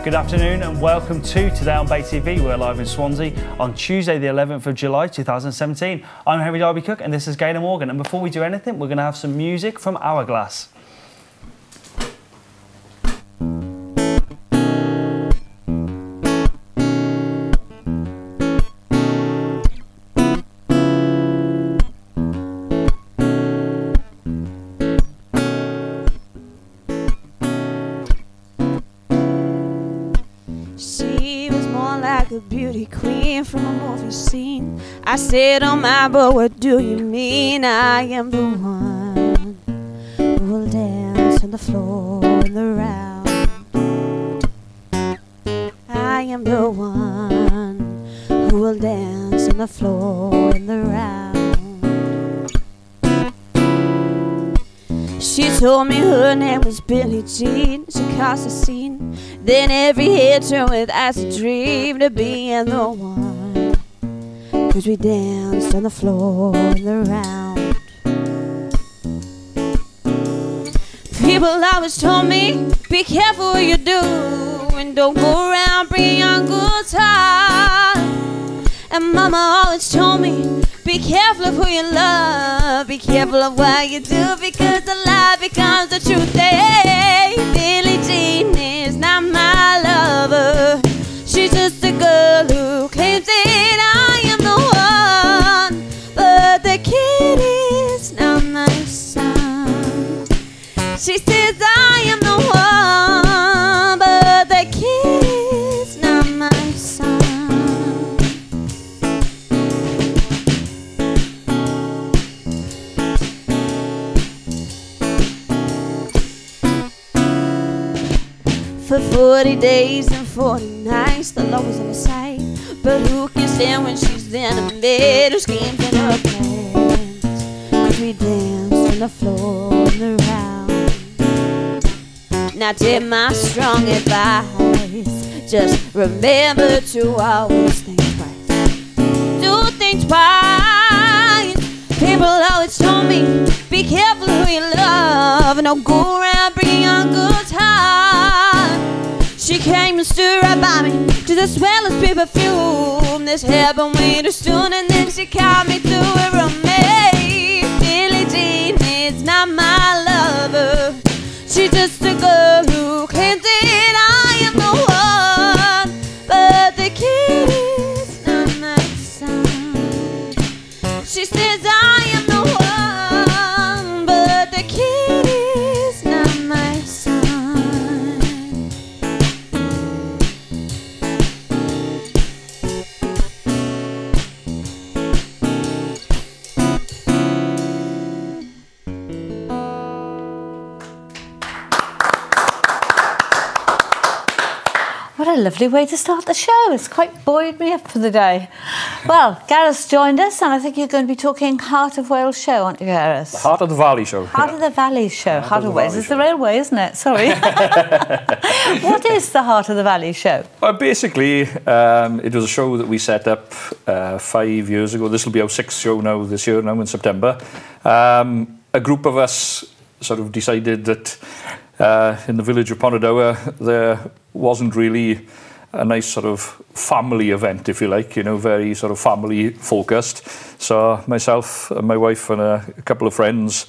Good afternoon and welcome to Today on BayTV. We're live in Swansea on Tuesday the 11th of July 2017. I'm Henry Darby Cook and this is Gaynor Morgan, and before we do anything we're going to have some music from Hourglass. She was more like a beauty queen from a movie scene. I said, oh my, but what do you mean? I am the one who will dance on the floor in the round. I am the one who will dance on the floor in the round. She told me her name was Billie Jean. She caused a scene. Then every head turned with eyes a dream to being the one. 'Cause we danced on the floor in the round. People always told me, be careful what you do, and don't go around bringing on good times. And Mama always told me, be careful of who you love, be careful of what you do, because the lie becomes the truth. Hey, Billie Jean is not my lover. She's just a girl who claims that I am the one, but the kid is not my son. She says I am the one, but the kid is not my son. For 40 days and 40 nights, the Lord was on her side. But who can stand when she's in a bed who screams in her pants? 'Cause we danced on the floor in the round. Now take my strong advice, just remember to always think twice. Do think twice. People always told me, be careful who you love, and don't go around bringing on good times. She came and stood right by me, just as well as sweet perfume. This happened way too soon, and then she called me to her roommate. Billie Jean is not my lover. She's just a girl who claims that I am the one, but the kid is not my son. She says I am the one, but the kid is not my son. What a lovely way to start the show. It's quite buoyed me up for the day. Well, Gareth's joined us, and I think you're going to be talking Heart of Wales show, aren't you, Gareth? The Heart of the Valley show. Heart of the Valley show. Heart of Wales. It's the railway, isn't it? Sorry. What is the Heart of the Valley show? Well, basically, it was a show that we set up 5 years ago. This will be our 6th show now this year, now in September. A group of us sort of decided that in the village of Ponadawa there wasn't really a nice sort of family event, if you like, you know, very sort of family focused. So myself and my wife and a couple of friends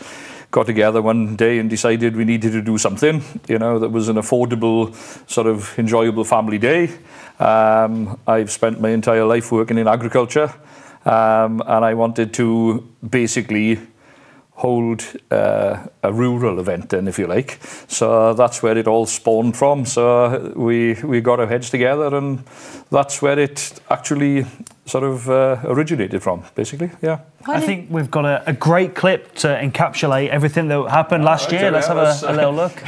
got together one day and decided we needed to do something, you know, that was an affordable, sort of enjoyable family day. I've spent my entire life working in agriculture, and I wanted to basically hold a rural event then, if you like. So that's where it all spawned from. So we got our heads together, and that's where it actually sort of originated from, basically, yeah. I think we've got a great clip to encapsulate everything that happened last year. Let's have a little look.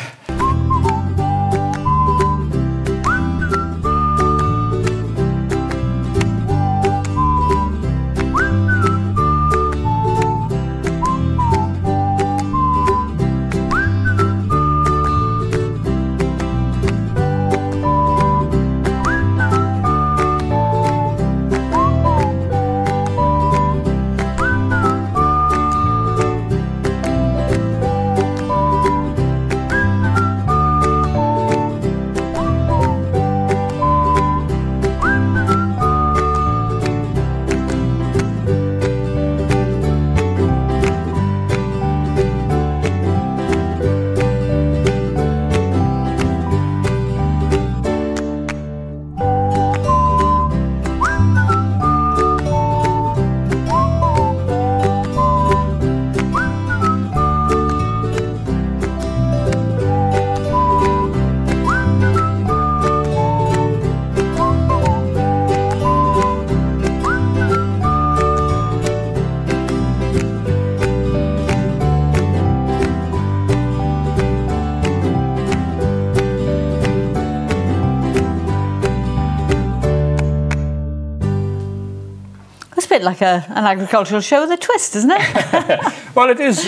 bit like an agricultural show with a twist, isn't it? Well, it is.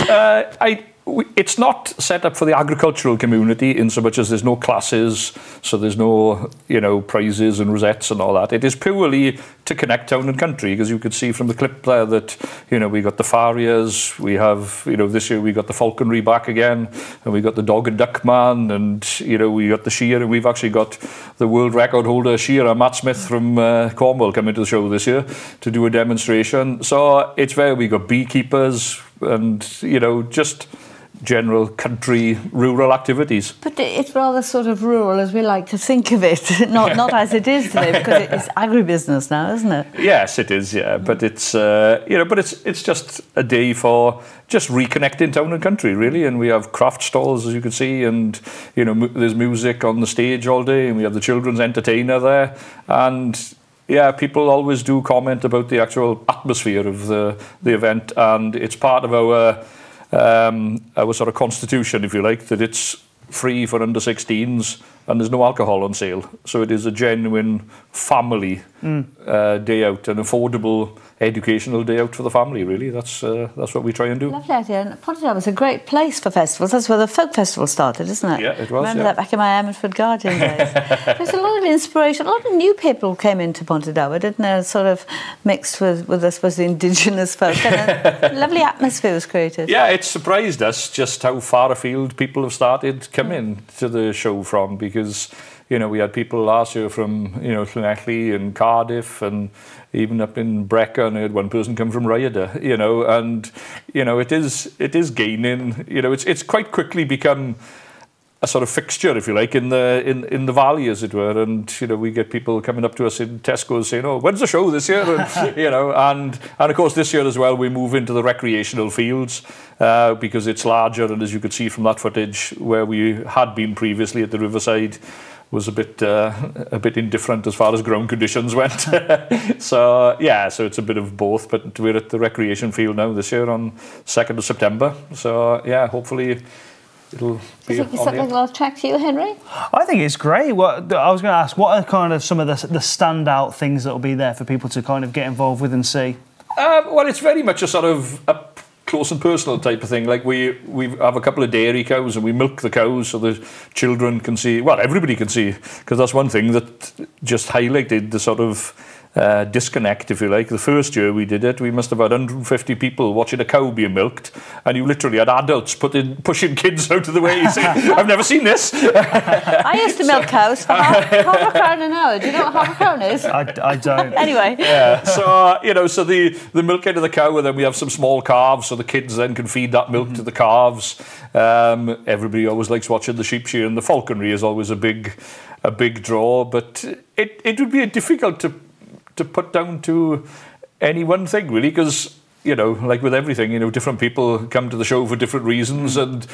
It's not set up for the agricultural community in so much as there's no classes, so there's no, prizes and rosettes and all that. It is purely to connect town and country, because you could see from the clip there that, we got the farriers, we have, this year we got the falconry back again, and we got the dog and duck man, and, we got the shearer, and we've actually got the world record holder shearer, Matt Smith from Cornwall, coming to the show this year to do a demonstration. So it's where we got beekeepers and, just general country rural activities. But it's rather sort of rural as we like to think of it, not as it is today, because it's agribusiness now, isn't it? Yes, it is, yeah. But it's it's just a day for just reconnecting town and country, really. And we have craft stalls, as you can see, and there's music on the stage all day, and we have the children's entertainer there, and yeah, people always do comment about the actual atmosphere of the event, and it's part of our sort of constitution, if you like, that it's free for under 16s and there's no alcohol on sale. So it is a genuine family day out, an affordable educational day out for the family, really. That's what we try and do. Lovely idea. And Pontydown was a great place for festivals. That's where the folk festival started, isn't it? Yeah, it was. Remember that back in my Ammanford Guardian days. There's a lot of inspiration. A lot of new people came into Pontydown, didn't there? Sort of mixed with I suppose, the indigenous folk. And a lovely atmosphere was created. Yeah, it surprised us just how far afield people have started coming to the show from, because we had people last year from Llanelli and Cardiff, and even up in Brecon. I had one person come from Rhyadr, and it is gaining. It's quite quickly become a sort of fixture, if you like, in the valley, as it were. And we get people coming up to us in Tesco's saying, "Oh, when's the show this year?" And of course this year as well we move into the recreational fields because it's larger, and as you could see from that footage, where we had been previously at the Riverside was a bit indifferent as far as ground conditions went. So it's a bit of both, but we're at the recreation field now this year on 2nd of September. So yeah, hopefully it'll be. Do you think it's something that'll attract you, Henry? I think it's great. I was going to ask, what are kind of some of the standout things that will be there for people to kind of get involved with and see? Well, it's very much a sort of close and personal type of thing. Like we have a couple of dairy cows and we milk the cows so the children can see, well, everybody can see, because that's one thing that just highlighted the sort of disconnect, if you like. The first year we did it, we must have had 150 people watching a cow being milked, and you literally had adults pushing kids out of the way saying, "I've never seen this." I used to milk cows for half a crown an hour. Do you know what half a crown is? I don't. Anyway. Yeah. So so the milk end of the cow, and then we have some small calves, so the kids then can feed that milk to the calves. Everybody always likes watching the sheep shear, and the falconry is always a big draw. But it would be difficult to put down to any one thing, really, because like with everything, different people come to the show for different reasons, and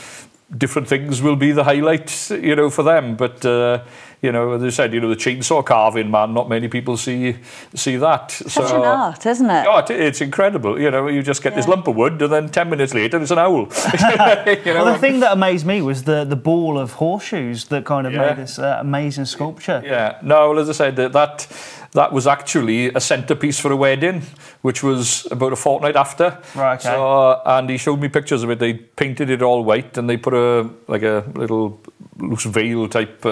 different things will be the highlight, for them. But as I said, the chainsaw carving, man, not many people see that. Such an art, isn't it? Oh, it's incredible. You just get this lump of wood, and then 10 minutes later, it's an owl. Well, the thing that amazed me was the ball of horseshoes that kind of made this amazing sculpture. Yeah. No, well, as I said, that was actually a centrepiece for a wedding, which was about a fortnight after. Right, okay. So, and he showed me pictures of it. They painted it all white, and they put a little loose veil type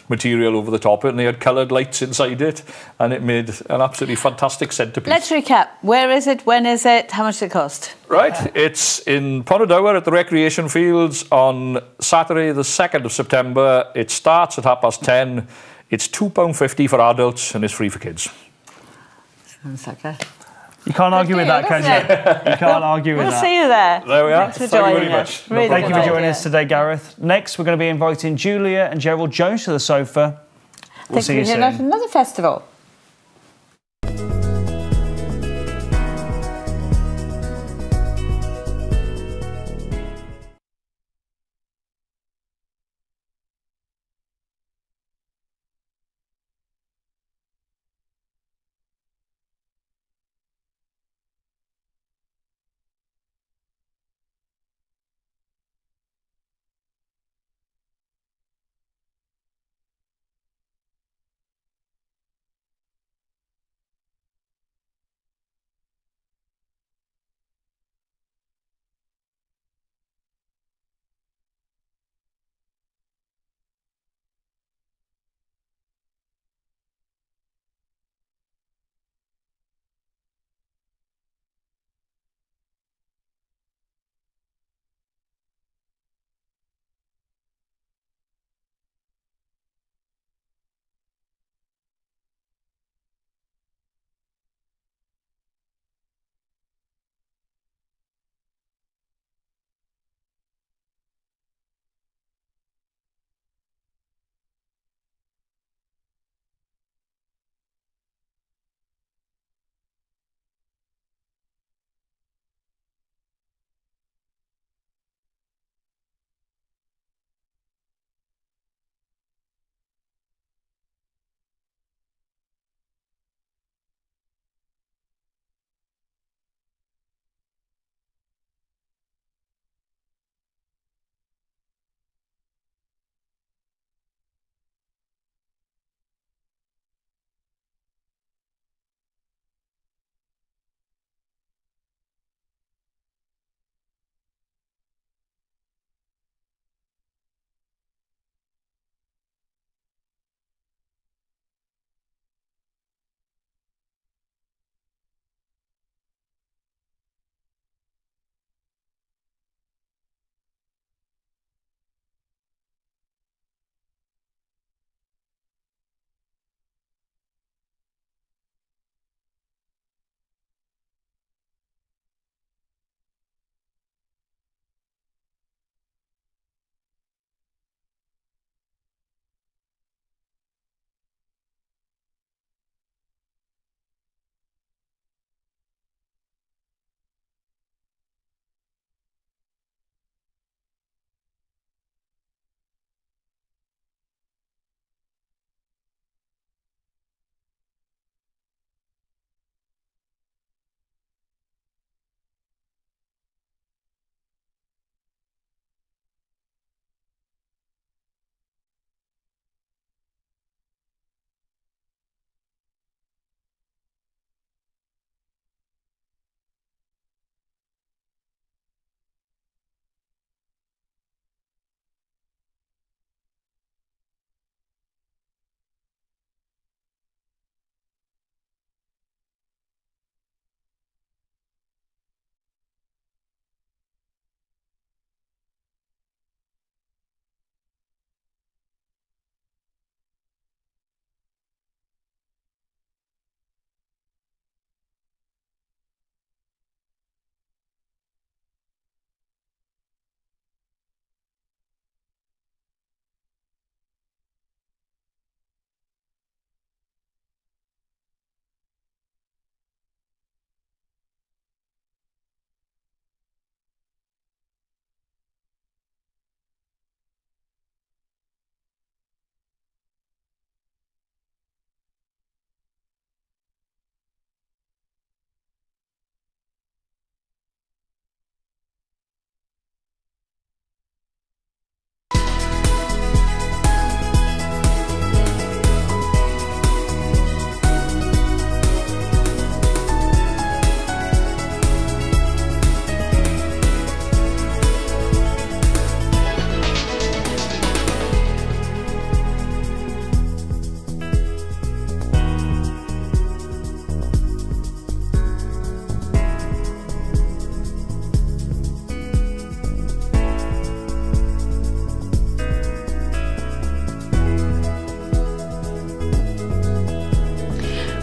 material over the top of it, and they had coloured lights inside it, and it made an absolutely fantastic centrepiece. Let's recap. Where is it? When is it? How much does it cost? Right, it's in Pontydown at the Recreation Fields on Saturday the 2nd of September. It starts at 10:30. It's £2.50 for adults, and it's free for kids. Sounds like a... You can't argue with that, can you? You can't argue with that. We'll see you there. There we are. Thanks for Thank you joining very us. much. Really Thank you for good joining idea. us today, Gareth. Next, we're going to be inviting Julia and Gerald Jones to the sofa. We'll see you soon. Thank you for another festival.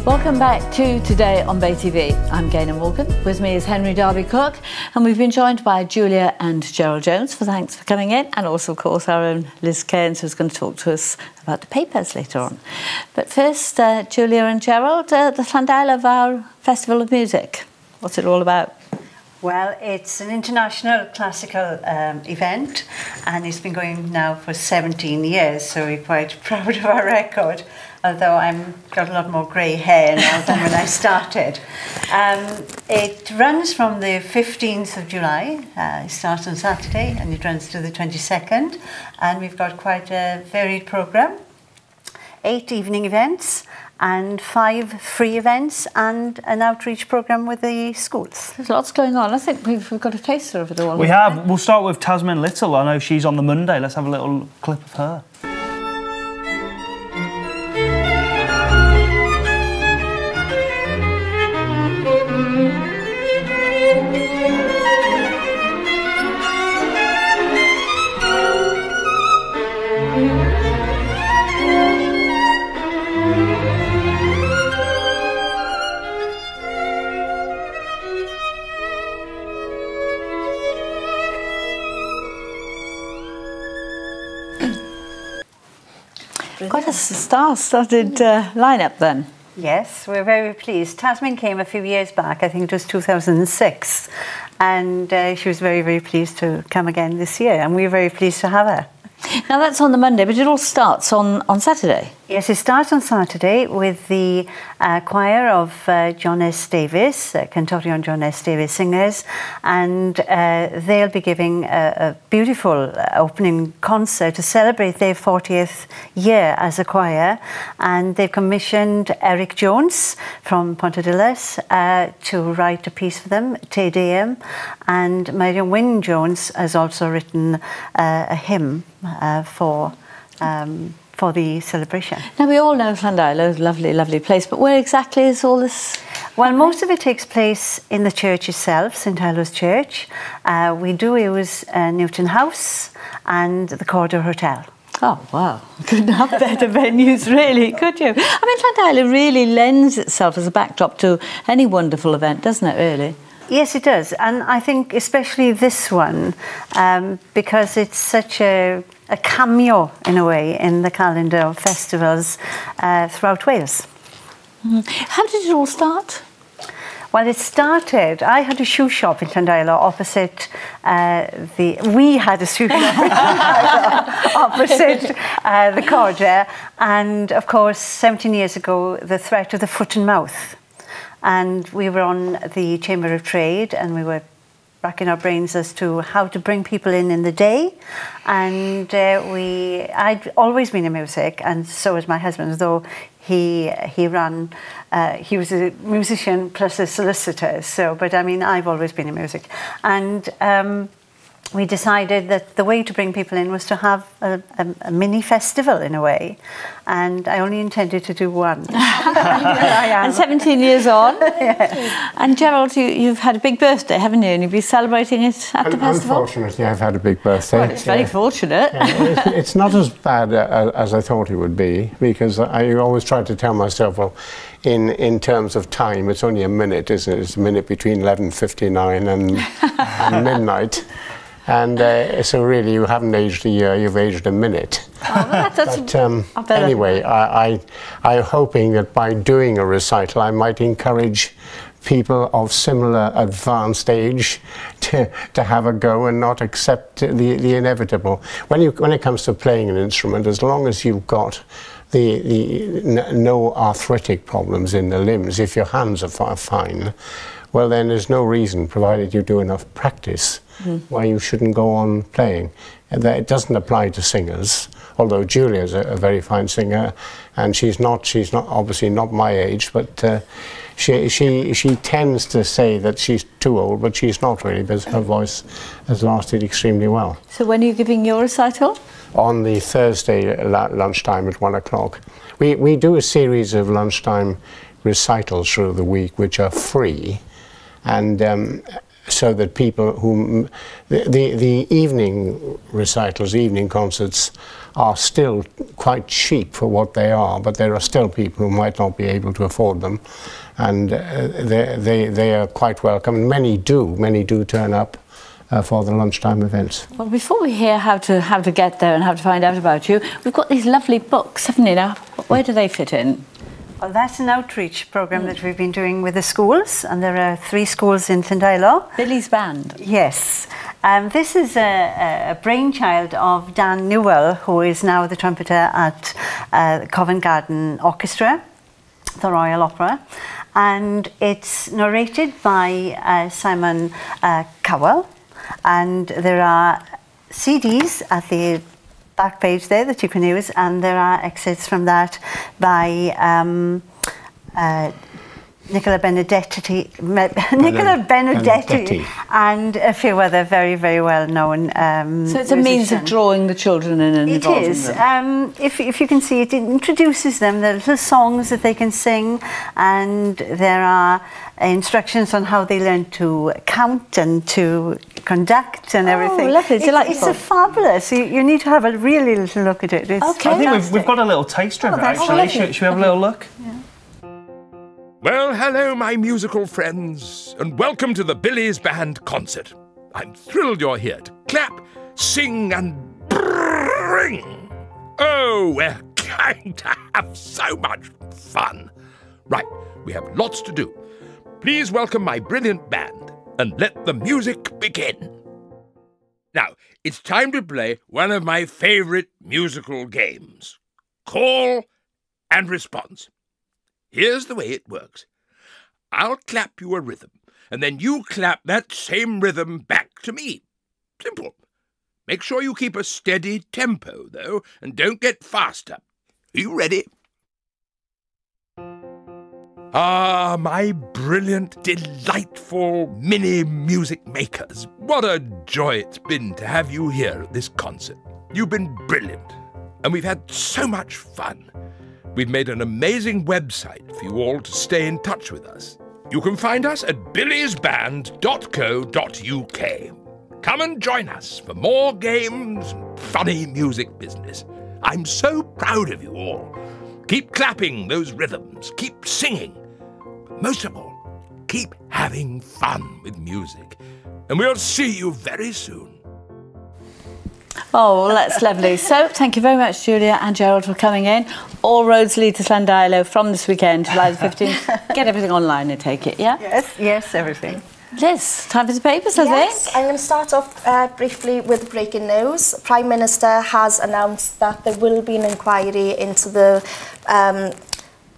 Welcome back to Today on BayTV. I'm Gaynor Morgan. With me is Henry Darby Cook, and we've been joined by Julia and Gerald Jones. Thanks for coming in, and also, of course, our own Liz Cairns, who's going to talk to us about the papers later on. But first, Julia and Gerald, the Llandeilo Festival of Music. What's it all about? Well, it's an international classical event, and it's been going now for 17 years, so we're quite proud of our record, although I've got a lot more grey hair now than when I started. It runs from the 15th of July, it starts on Saturday, and it runs to the 22nd, and we've got quite a varied programme, 8 evening events, and 5 free events and an outreach programme with the schools. There's lots going on. I think we've got a taster of it all. We have. We'll start with Tasman Little. I know she's on the Monday. Let's have a little clip of her. Quite a star-studded lineup then. Yes, we're very pleased. Tasman came a few years back, I think it was 2006, and she was very, very pleased to come again this year, and we're very pleased to have her. Now that's on the Monday, but it all starts on Saturday. Yes, it starts on Saturday with the choir of John S. Davis, Cantorion John S. Davis singers, and they'll be giving a beautiful opening concert to celebrate their 40th year as a choir, and they've commissioned Eric Jones from Pontedillas to write a piece for them, Te Deum, and Marion Wynne Jones has also written a hymn for the celebration. Now we all know Llandeilo, lovely, lovely place, but where exactly is all this? Well, most of it takes place in the church itself, St Helo's Church. We do use Newton House and the Corridor Hotel. Oh, wow. Couldn't have better venues, really, could you? I mean, Llandeilo really lends itself as a backdrop to any wonderful event, doesn't it, really? Yes, it does. And I think especially this one, because it's such a cameo, in a way, in the calendar of festivals throughout Wales. How did it all start? Well, it started, I had a shoe shop in Llandeilo opposite we had a shoe shop in Llandeilo opposite the Corridor, and of course 17 years ago the threat of the foot and mouth, and we were on the Chamber of Trade and we were racking our brains as to how to bring people in the day, and I'd always been in music, and so was my husband, though he was a musician plus a solicitor, so, but I mean, I've always been in music, and we decided that the way to bring people in was to have a mini festival, in a way, and I only intended to do one. And 17 years on. Yeah. And Gerald, you've had a big birthday, haven't you? And you'll be celebrating it at the festival? Unfortunately, I've had a big birthday. Well, it's very fortunate. Yeah, it's not as bad as I thought it would be, because I always try to tell myself, well, in terms of time, it's only a minute, isn't it? It's a minute between 11:59 and midnight. And so really, you haven't aged a year, you've aged a minute. Oh, but anyway, I'm hoping that by doing a recital, I might encourage people of similar advanced age to have a go and not accept the inevitable. When it comes to playing an instrument, as long as you've got no arthritic problems in the limbs, if your hands are fine, well then there's no reason, provided you do enough practice, why you shouldn't go on playing. And that it doesn't apply to singers, although Julia's a very fine singer, and she's not obviously not my age, but she tends to say that she's too old, but she's not really, because her voice has lasted extremely well. So when are you giving your recital? On the Thursday lunchtime at 1 o'clock. We do a series of lunchtime recitals through the week which are free, and so that people who the evening recitals, evening concerts, are still quite cheap for what they are, but there are still people who might not be able to afford them, and they are quite welcome. Many do turn up for the lunchtime events. Well, before we hear how to get there and how to find out about you, we've got these lovely books, haven't you? Now, where do they fit in? Well, that's an outreach programme that we've been doing with the schools, and there are 3 schools in Llandeilo. Billy's Band. Yes. This is a brainchild of Dan Newell, who is now the trumpeter at Covent Garden Orchestra, the Royal Opera. And it's narrated by Simon Cowell. And there are CDs at the back page there that you can use, and there are excerpts from that by Nicola Benedetti, and a few other very, very well known so it's a means of drawing the children in and involving them. It is. If you can see, it introduces them, the little songs that they can sing, and there are instructions on how they learn to count and to conduct and everything. Oh, lovely, delightful. It's fabulous. You need to have a really little look at it. It's okay. I think we've got a little taster of it, actually. Should we have a little look? Yeah. Well, hello, my musical friends, and welcome to the Billy's Band concert. I'm thrilled you're here to clap, sing, and bring. Oh, we're going to have so much fun. Right, we have lots to do. Please welcome my brilliant band, and let the music begin. Now, it's time to play one of my favourite musical games, Call and Response. Here's the way it works. I'll clap you a rhythm, and then you clap that same rhythm back to me. Simple. Make sure you keep a steady tempo, though, and don't get faster. Are you ready? Ah, my brilliant, delightful mini music makers. What a joy it's been to have you here at this concert. You've been brilliant, and we've had so much fun. We've made an amazing website for you all to stay in touch with us. You can find us at billysband.co.uk. Come and join us for more games and funny music business. I'm so proud of you all. Keep clapping those rhythms, keep singing. But most of all, keep having fun with music. And we'll see you very soon. Oh, well, that's lovely. So, thank you very much, Julia and Gerald, for coming in. All roads lead to Llandeilo from this weekend, July the 15th. Get everything online, I take it, yeah? Yes, everything. Liz, time for the papers, I think. I'm going to start off briefly with breaking news. Prime Minister has announced that there will be an inquiry into the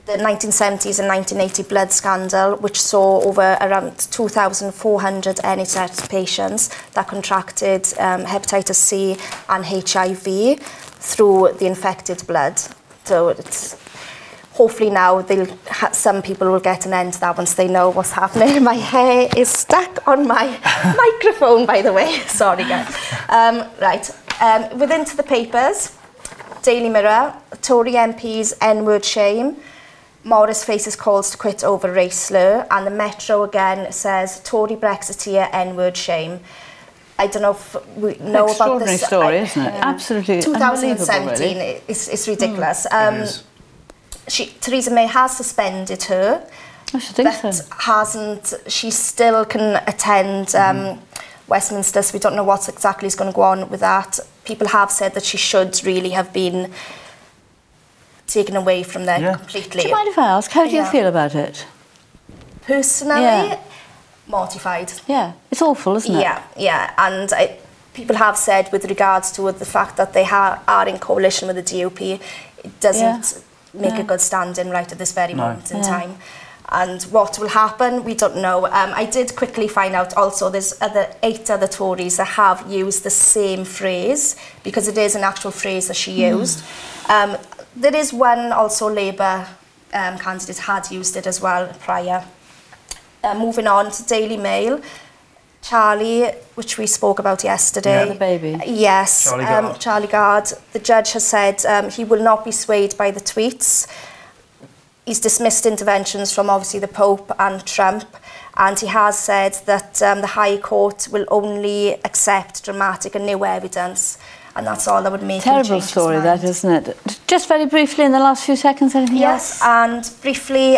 1970s and 1980 blood scandal, which saw over around 2,400 NHS patients that contracted hepatitis C and HIV through the infected blood. So it's hopefully now some people will get an end to that once they know what's happening. My hair is stuck on my microphone, by the way. Sorry, guys. Within to the papers, Daily Mirror, Tory MP's N-word shame. Morris faces calls to quit over race slur, and the Metro again says Tory Brexiteer N-word shame. I don't know if we know about this. Extraordinary story, isn't it? Absolutely 2017, really. it's ridiculous. Theresa May has suspended her, she still can attend Westminster, so we don't know what exactly is going to go on with that. People have said that she should really have been taken away from there completely. Do you mind if I ask, how do you feel about it? Personally, mortified. Yeah, it's awful, isn't it? Yeah, and people have said with regards to the fact that they are in coalition with the DUP, it doesn't make a good stand-in right at this very moment in time. And what will happen, we don't know. I did quickly find out also there's 8 other Tories that have used the same phrase, because it is an actual phrase that she used. There is one also Labour candidate had used it as well prior. Moving on to Daily Mail, Charlie, which we spoke about yesterday. Yeah, the baby. Yes, Charlie Gard. The judge has said he will not be swayed by the tweets. He's dismissed interventions from obviously the Pope and Trump, and he has said that the High Court will only accept dramatic and new evidence, and that's all that would make him Terrible change his story, mind. that, isn't it? Just very briefly, in the last few seconds, anything else? Yes, and briefly,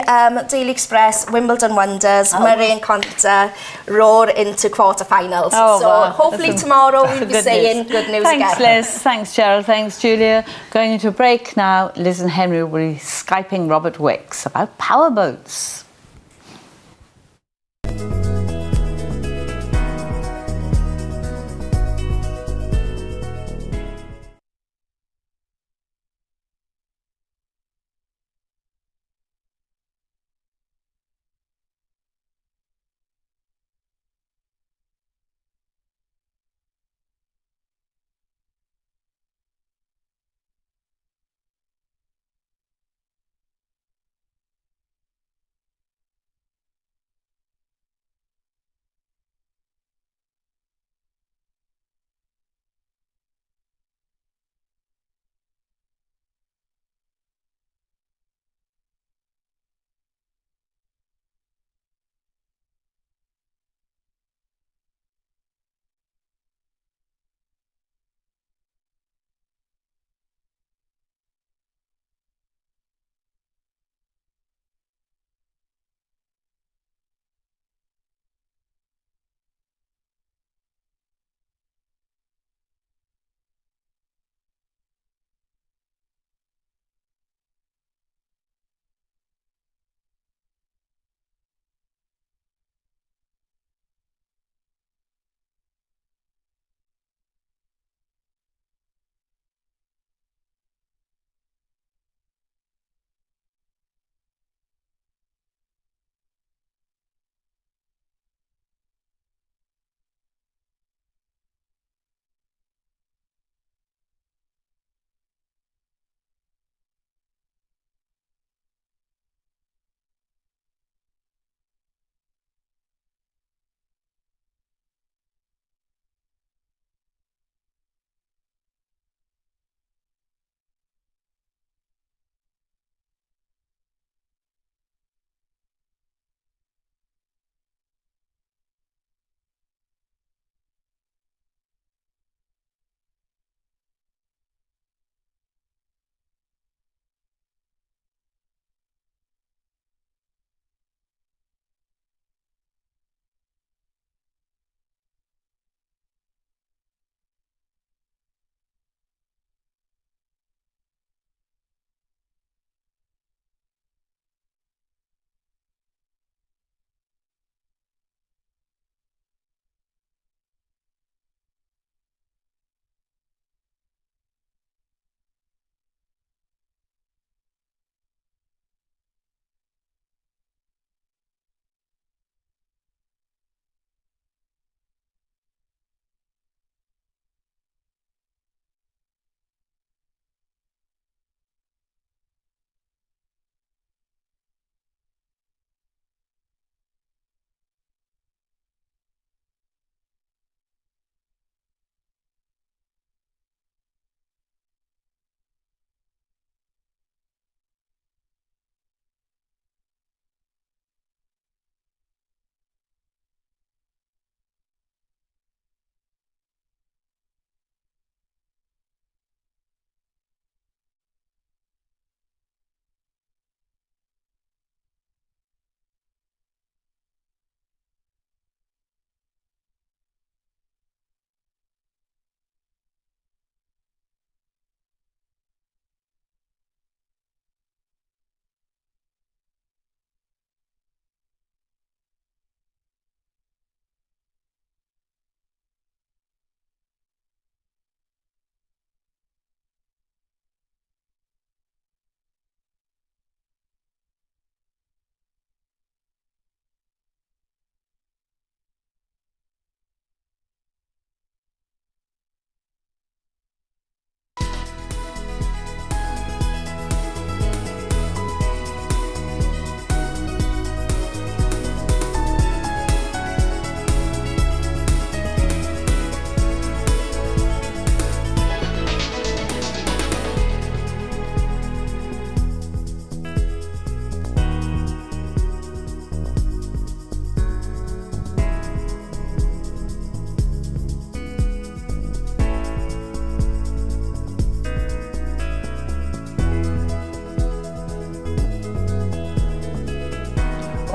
Daily Express, Wimbledon Wonders, Murray and Conteh roar into quarterfinals. Oh, so wow. hopefully tomorrow we'll be good saying news. good news Thanks, again. Liz. Thanks, Gerald. Thanks, Julia. Going into a break now. Liz and Henry will be Skyping Robert Wicks about powerboats.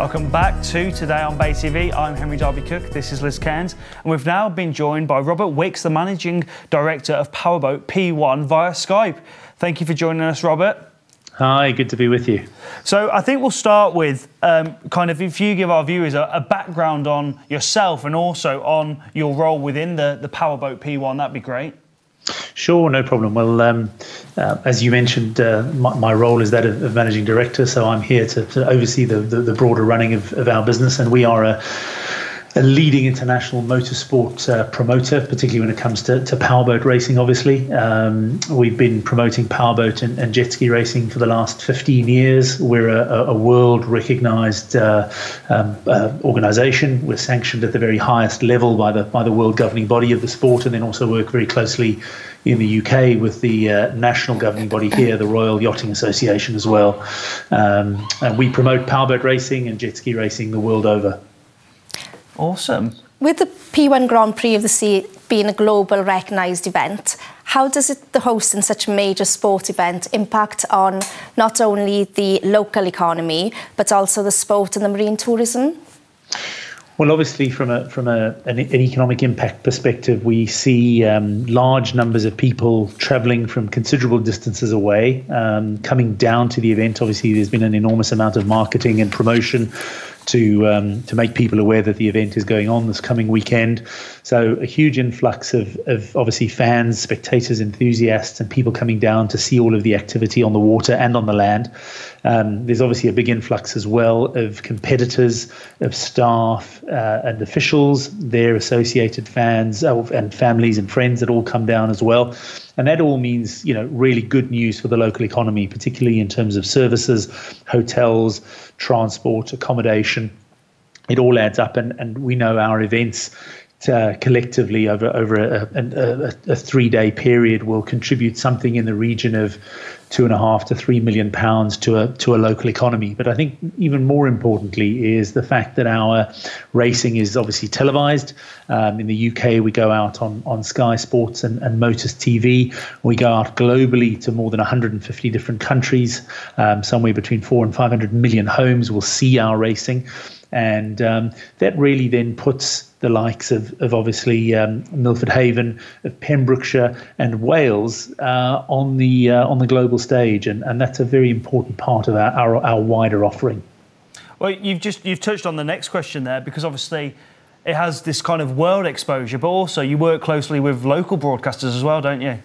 Welcome back to Today on BayTV. I'm Henry Darby Cook, this is Liz Cairns, and we've now been joined by Robert Wicks, the Managing Director of Powerboat P1 via Skype. Thank you for joining us, Robert. Hi, good to be with you. So I think we'll start with kind of if you give our viewers a background on yourself and also on your role within the Powerboat P1, that'd be great. Sure, no problem. Well, as you mentioned, my role is that of Managing Director, so I'm here to oversee the broader running of our business, and we are a leading international motorsport promoter, particularly when it comes to powerboat racing, obviously. We've been promoting powerboat and jet ski racing for the last 15 years. We're a world-recognised organisation. We're sanctioned at the very highest level by the world governing body of the sport, and then also work very closely in the UK with the national governing body here, the Royal Yachting Association as well. And we promote powerboat racing and jet ski racing the world over. Awesome. With the P1 Grand Prix of the Sea being a global recognised event, how does the hosting such a major sport event impact on not only the local economy, but also the sport and the marine tourism? Well, obviously, from an economic impact perspective, we see large numbers of people travelling from considerable distances away, coming down to the event. Obviously, there's been an enormous amount of marketing and promotion to make people aware that the event is going on this coming weekend. So a huge influx of obviously fans, spectators, enthusiasts, and people coming down to see all of the activity on the water and on the land. There's obviously a big influx as well of competitors, of staff and officials, their associated fans and families and friends that all come down as well. And that all means, really good news for the local economy, particularly in terms of services, hotels, transport, accommodation. It all adds up, and we know our events collectively over a 3-day period will contribute something in the region of £2.5 to £3 million to a local economy. But I think even more importantly is the fact that our racing is obviously televised. In the UK, we go out on Sky Sports and Motors TV. We go out globally to more than 150 different countries. Somewhere between 400 and 500 million homes will see our racing. And that really then puts the likes of obviously Milford Haven, of Pembrokeshire and Wales on the global stage, and that's a very important part of our wider offering. Well, you've touched on the next question there, because obviously it has this kind of world exposure, but also you work closely with local broadcasters as well, don't you?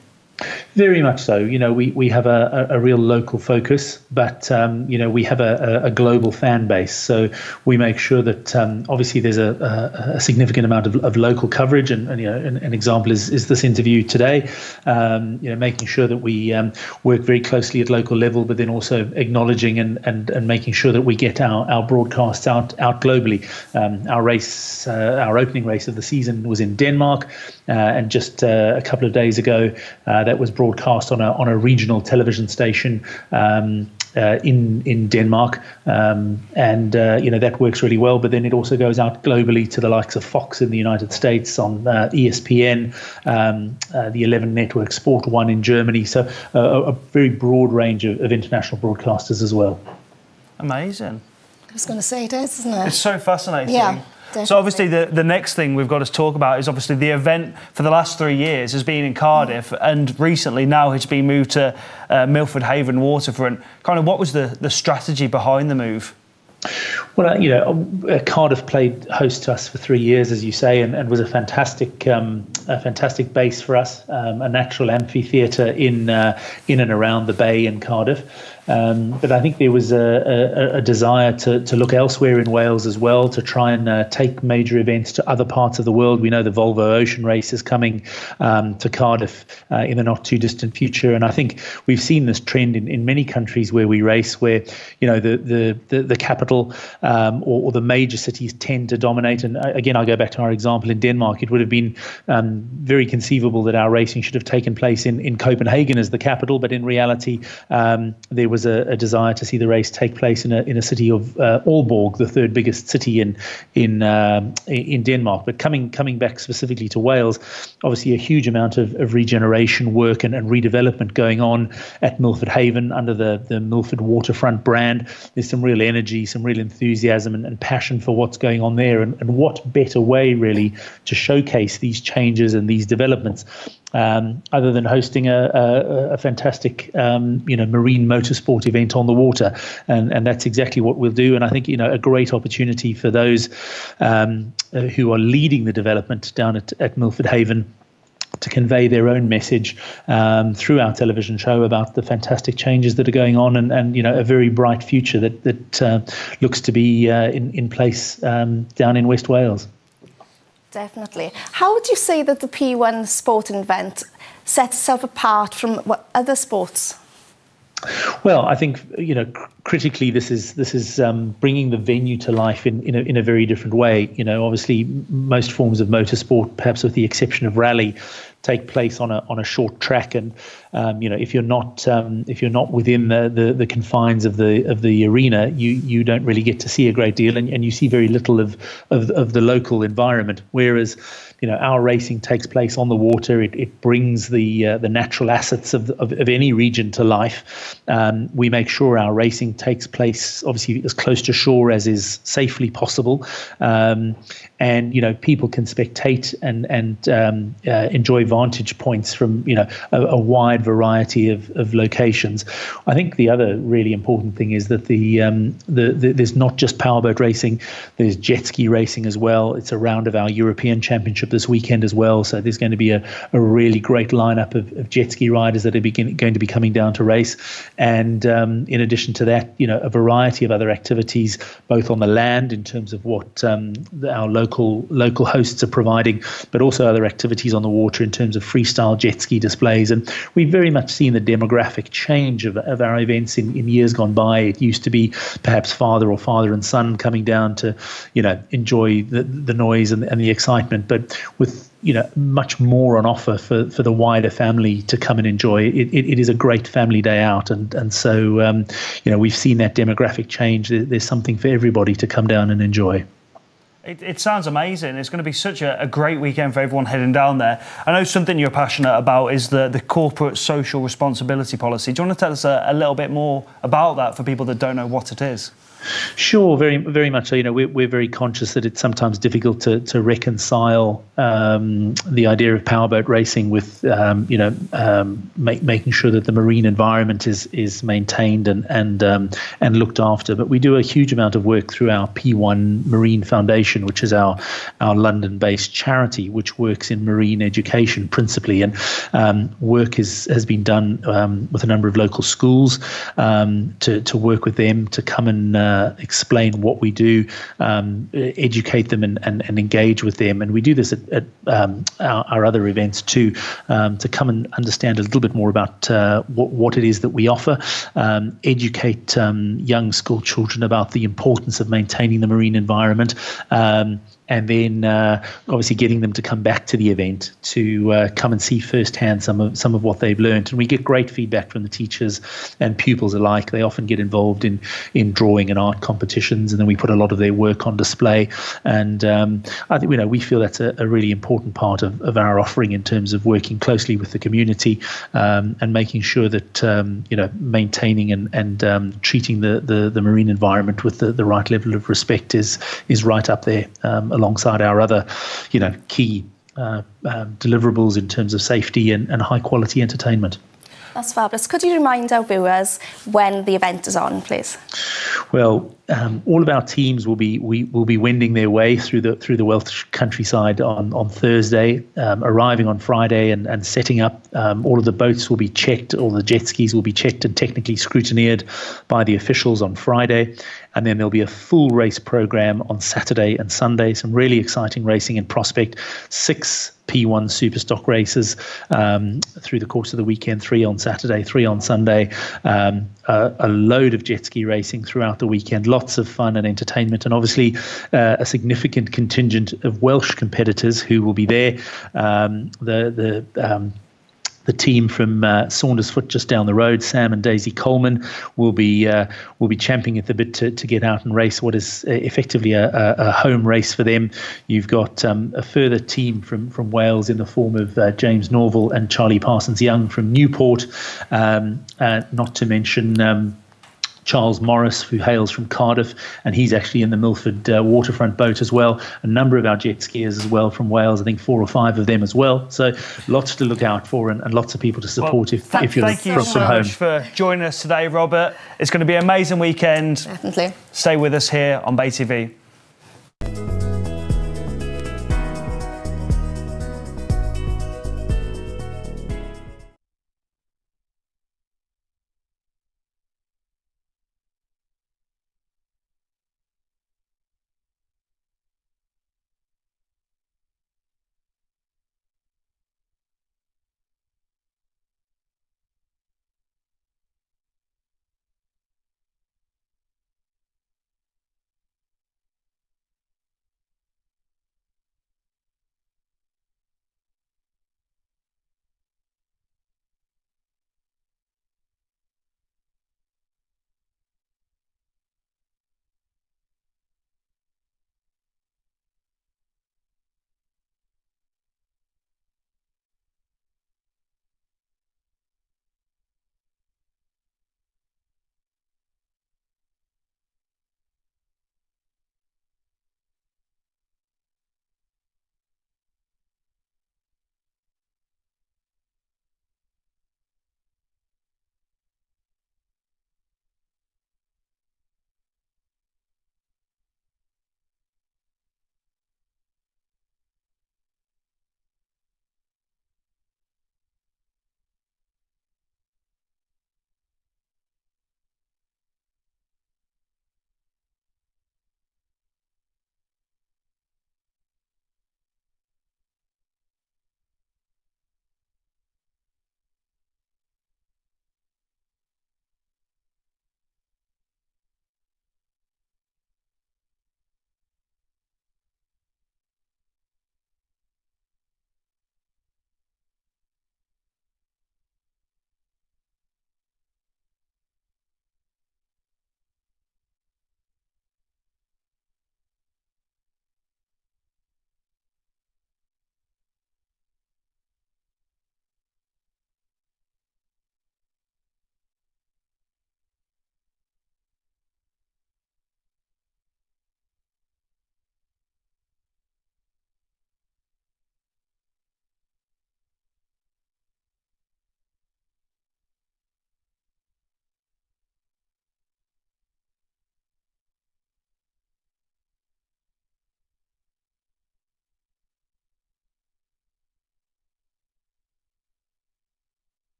Very much so. We have a real local focus, but we have a global fan base. So we make sure that obviously there's a significant amount of local coverage, and an example is this interview today. Making sure that we work very closely at local level, but then also acknowledging and making sure that we get our broadcasts out globally. Our opening race of the season was in Denmark, and just a couple of days ago, that was broadcast on a regional television station in Denmark, and that works really well. But then it also goes out globally to the likes of Fox in the United States, on ESPN, the 11 network, Sport 1 in Germany. So a very broad range of international broadcasters as well. Amazing. I was going to say it is, isn't it? It's so fascinating. Yeah. Definitely. So obviously the next thing we've got to talk about is obviously the event for the last 3 years has been in Cardiff, and recently now it's been moved to Milford Haven waterfront. Kind of what was the strategy behind the move? Well, Cardiff played host to us for 3 years, as you say, and was a fantastic base for us, a natural amphitheatre in and around the bay in Cardiff. But I think there was a desire to look elsewhere in Wales as well, to try and take major events to other parts of the world. We know the Volvo Ocean Race is coming to Cardiff in the not too distant future, and I think we've seen this trend in many countries where we race, where the capital or the major cities tend to dominate. And again, I go back to our example in Denmark. It would have been very conceivable that our racing should have taken place in Copenhagen as the capital, but in reality, there was a desire to see the race take place in a city of Aalborg, the third biggest city in Denmark. But coming back specifically to Wales, obviously a huge amount of regeneration work and redevelopment going on at Milford Haven under the Milford Waterfront brand. There's some real energy, some real enthusiasm and passion for what's going on there, and what better way really to showcase these changes and these developments other than hosting a fantastic marine motorsport event on the water, and that's exactly what we'll do. And I think a great opportunity for those who are leading the development down at Milford Haven to convey their own message through our television show about the fantastic changes that are going on, and a very bright future that looks to be in place down in West Wales. Definitely. How would you say that the P1 sporting event sets itself apart from what other sports? Well, I think critically, this is bringing the venue to life in a very different way. Obviously, most forms of motorsport, perhaps with the exception of rally, take place on a short track, and if you're not within the confines of the arena, you don't really get to see a great deal, and you see very little of the local environment. Whereas our racing takes place on the water. It brings the natural assets of any region to life. We make sure our racing takes place obviously as close to shore as is safely possible, and people can spectate and enjoy vantage points from a wide variety of locations. I think the other really important thing is that there's not just powerboat racing. There's jet ski racing as well. It's a round of our European Championship this weekend as well. So there's going to be a really great lineup of jet ski riders that are going to be coming down to race. And in addition to that, a variety of other activities, both on the land in terms of what our local hosts are providing, but also other activities on the water in terms of freestyle jet ski displays. And we've very much seen the demographic change of our events in years gone by. It used to be perhaps father and son coming down to enjoy the noise and the excitement, but with much more on offer for the wider family to come and enjoy. It is a great family day out, and so we've seen that demographic change. There's something for everybody to come down and enjoy. It sounds amazing. It's going to be such a great weekend for everyone heading down there. I know something you're passionate about is the corporate social responsibility policy. Do you want to tell us a little bit more about that for people that don't know what it is? Sure, very, very much so. We're very conscious that it's sometimes difficult to reconcile the idea of powerboat racing with making sure that the marine environment is maintained and looked after. But we do a huge amount of work through our P1 Marine Foundation, which is our London-based charity, which works in marine education principally, and work has been done with a number of local schools to work with them to come and explain what we do, educate them and engage with them. And we do this at our other events too, to come and understand a little bit more about what it is that we offer, educate young school children about the importance of maintaining the marine environment, and then obviously getting them to come back to the event to come and see firsthand some of what they've learned. And we get great feedback from the teachers and pupils alike. They often get involved in drawing and art competitions, and then we put a lot of their work on display. And I think we feel that's a really important part of our offering in terms of working closely with the community and making sure that maintaining and treating the marine environment with the right level of respect is right up there, alongside our other key deliverables in terms of safety and high quality entertainment. That's fabulous. Could you remind our viewers when the event is on, please? Well, all of our teams will be wending their way through the Welsh countryside on Thursday, arriving on Friday and setting up. All of the boats will be checked, all the jet skis will be checked and technically scrutineered by the officials on Friday. And then there'll be a full race program on Saturday and Sunday, some really exciting racing in prospect. 6 P1 super stock races through the course of the weekend, 3 on Saturday, 3 on Sunday, a load of jet ski racing throughout the weekend, lots of fun and entertainment, and obviously a significant contingent of Welsh competitors who will be there. The team from Saundersfoot just down the road, Sam and Daisy Coleman, will be champing at the bit to get out and race what is effectively a home race for them. You've got a further team from Wales in the form of James Norville and Charlie Parsons-Young from Newport, not to mention Charles Morris, who hails from Cardiff, and he's actually in the Milford waterfront boat as well. A number of our jet skiers as well from Wales, I think 4 or 5 of them as well. So lots to look out for, and lots of people to support if you're thank you so home. much for joining us today, Robert. It's going to be an amazing weekend. Definitely. Stay with us here on BayTV.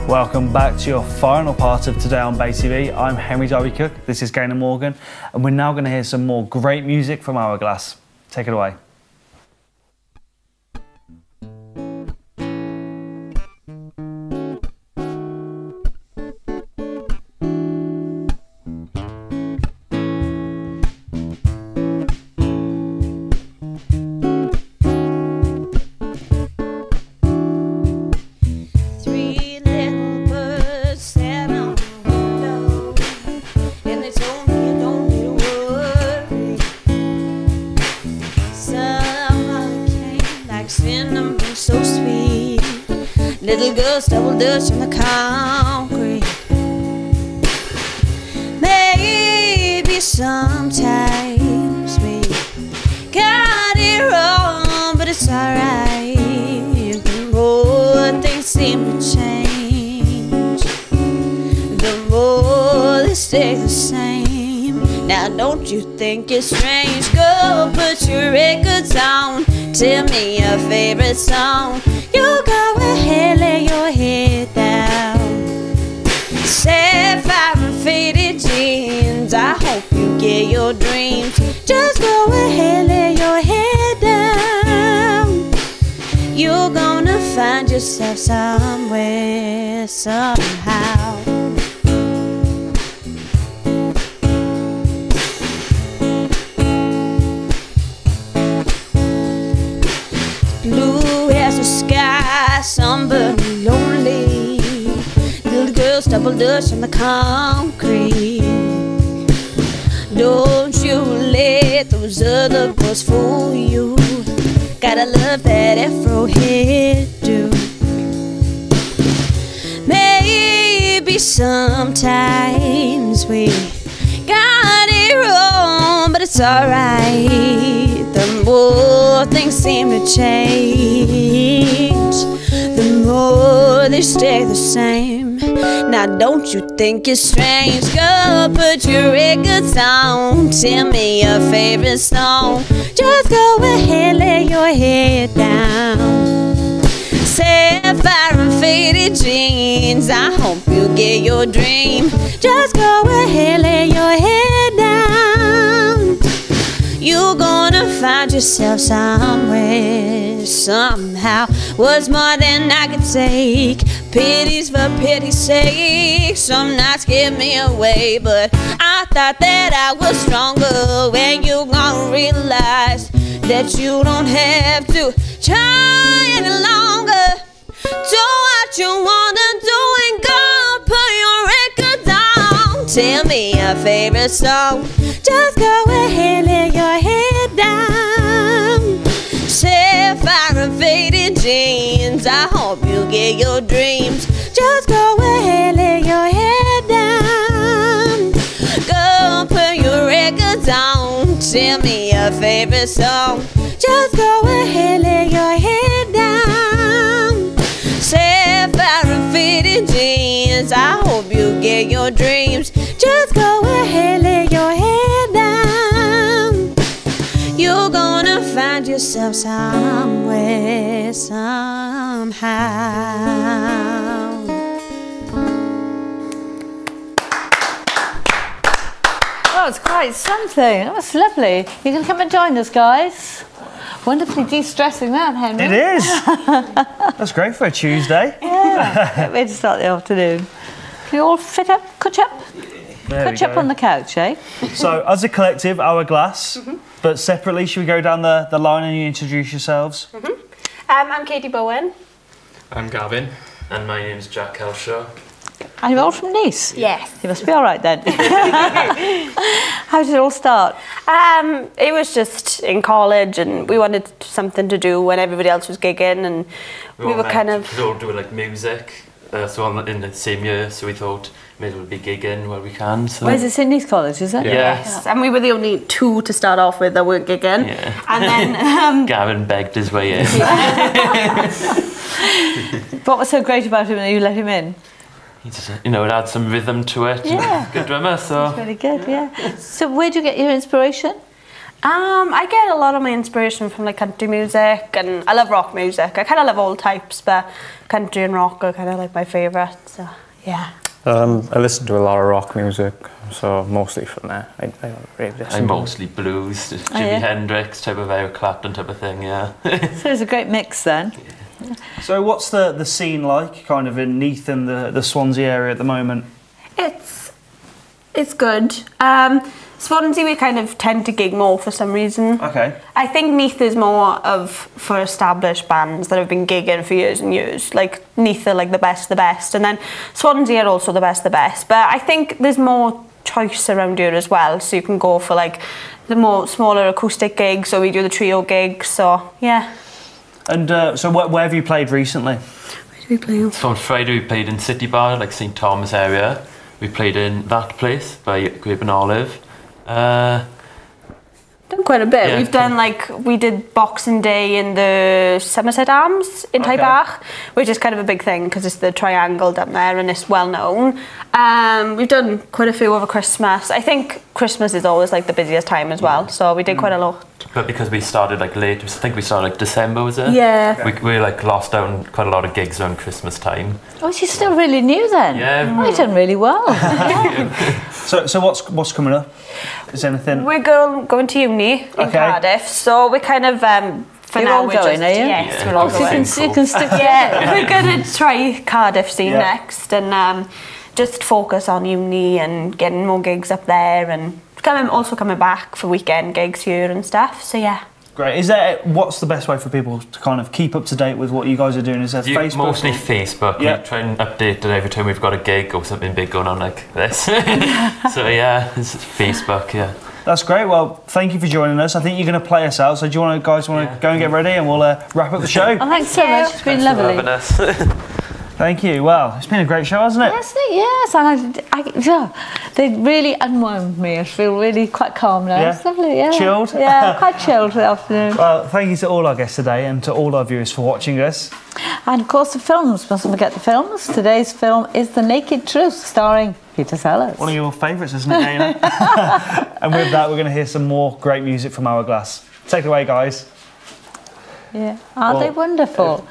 Welcome back to your final part of Today on BayTV. I'm Henry Darby Cook, this is Gaynor Morgan, and we're now going to hear some more great music from Hourglass. Take it away. Little girl stumbled dust on the concrete. Maybe sometimes we got it wrong, but it's alright. The more things seem to change, the more they stay the same. Now don't you think it's strange? Go put your records on, tell me your favorite song. You go ahead, lay your head down. Sapphire and faded jeans, I hope you get your dreams. Just go ahead, lay your head down. You're gonna find yourself somewhere, somehow. Blue as the sky, sunburned and lonely. Little girl stumbled dust on the concrete. Don't you let those other boys fool you. Gotta love that afro hairdo. Maybe sometimes we got it wrong, but it's alright. The more things seem to change, the more they stay the same. Now don't you think it's strange? Go put your records on, tell me your favorite song. Just go ahead, lay your head down. Sapphire and faded jeans, I hope you get your dream. Just go ahead, lay your head down. You're gonna find yourself somewhere, somehow. What's more than I can take? Pity's for pity's sake. Some nights give me away, but I thought that I was stronger. When you gonna realize that you don't have to try any longer. Do what you wanna do and go put your record down. Tell me your favorite song. Just go ahead, lay your head down. Sapphire and faded jeans, I hope you get your dreams. Just go ahead, lay your head down. Go put your records on, tell me your favorite song. Just go ahead, lay your head down. Sapphire and faded jeans, I hope you get your dreams. Just go ahead, lay your head down. You're gonna find yourself somewhere, somehow. Oh, it's quite something. That was lovely. You can come and join us, guys. Wonderfully de-stressing that, Henry. It is. That's great for a Tuesday. Yeah, great way to start the afternoon. Can you all fit up, cutch up? Cutch up on the couch, eh? So, as a collective, Hourglass, but separately, should we go down the line and you introduce yourselves? I'm Katie Bowen. I'm Gavin. And my name's Jack Kelshaw. And you're all from Nice? Yes. You must be all right then. How did it all start? It was just in college and we wanted something to do when everybody else was gigging and we were kind of... We were all doing like music, so in the same year, so we thought maybe we'll be gigging where we can. So. Where's this in Nice College, is it? Yes. And we were the only two to start off with that weren't gigging. Yeah. And then... Gavin begged his way in. What was so great about him that you let him in? He just, it had some rhythm to it. Yeah. Good drummer, so... That's really good, yeah. So where do you get your inspiration? I get a lot of my inspiration from like country music, and I love rock music. I kind of love all types, but country and rock are kind of like my favourites. So yeah. I listen to a lot of rock music, so mostly from there. I don't really listen. I'm mostly blues, Jimi Hendrix type of Eric Clapton type of thing. Yeah. So it's a great mix then. Yeah. So what's the scene like, kind of in Neath and the Swansea area at the moment? It's good. Swansea, we kind of tend to gig more for some reason. Okay. I think Neath is more of for established bands that have been gigging for years and years. Like Neath are like the best, and then Swansea are also the best. But I think there's more choice around here as well, so you can go for like the more smaller acoustic gigs, or we do the trio gigs. So yeah. And so where have you played recently? Where did we play? So on Friday we played in City Bar, like St Thomas area. We played in that place by Grape and Olive. Done quite a bit. Yeah, We've done like, we did Boxing Day in the Somerset Arms in Taibach, which is kind of a big thing because it's the triangle down there and it's well known. We've done quite a few over Christmas. I think Christmas is always like the busiest time as well, so we did quite a lot. But because we started like late, I think we started like December, was it? Yeah. We like lost out on quite a lot of gigs around Christmas time. Oh, she's still really new then. Yeah. Oh, you've done really well. So what's coming up? Is anything? We're going to uni in Cardiff, so we're kind of for You're now all we're going, just, are you? yes, we're all going. You can stick together. Yeah, we're going to try Cardiff scene next, and just focus on uni and getting more gigs up there, and also coming back for weekend gigs here and stuff. So yeah. Great. What's the best way for people to kind of keep up to date with what you guys are doing? Is there Facebook? Mostly Facebook. Yeah. We try and update it every time we've got a gig or something big going on like this. So yeah, it's Facebook, yeah. That's great. Well, thank you for joining us. I think you're going to play us out. So do you guys want to go and get ready, and we'll wrap up the show? Oh, thanks so much. It's been lovely. Thanks for having us. Thank you. Well, it's been a great show, hasn't it? Yes, and they really unwound me. I feel really quite calm now. Yeah. It's lovely, yeah. Chilled? Yeah, quite chilled this afternoon. Well, thank you to all our guests today and to all our viewers for watching us. And of course the films, mustn't forget the films. Today's film is The Naked Truth, starring Peter Sellers. One of your favourites, isn't it, Dana? And with that, we're going to hear some more great music from Hourglass. Take it away, guys. Yeah, aren't they wonderful?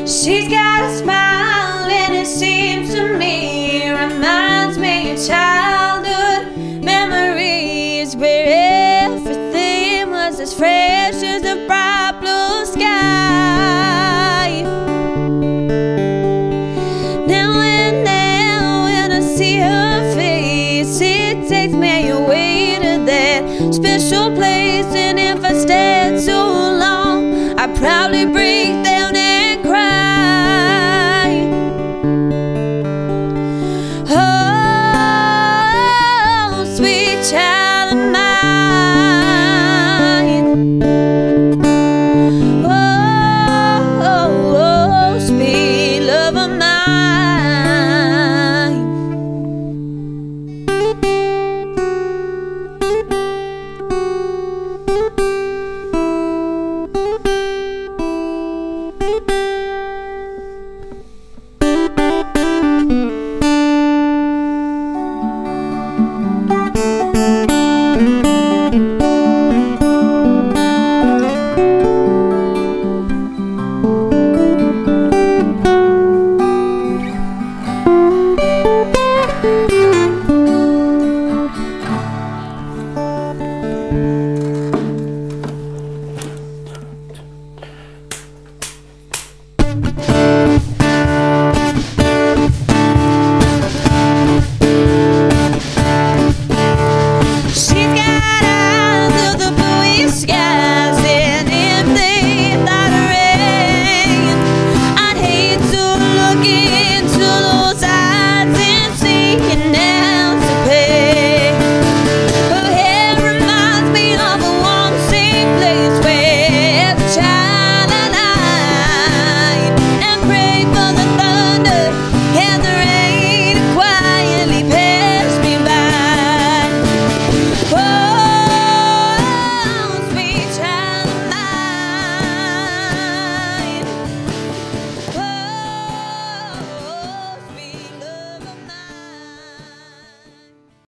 She's got a smile and it seems to me reminds me of childhood memories where everything was as fresh as a bright blue sky. Now and then when I see her face, it takes me away to that special place, and if I stayed so long, I'd probably break down and cry. Oh, sweet child of mine.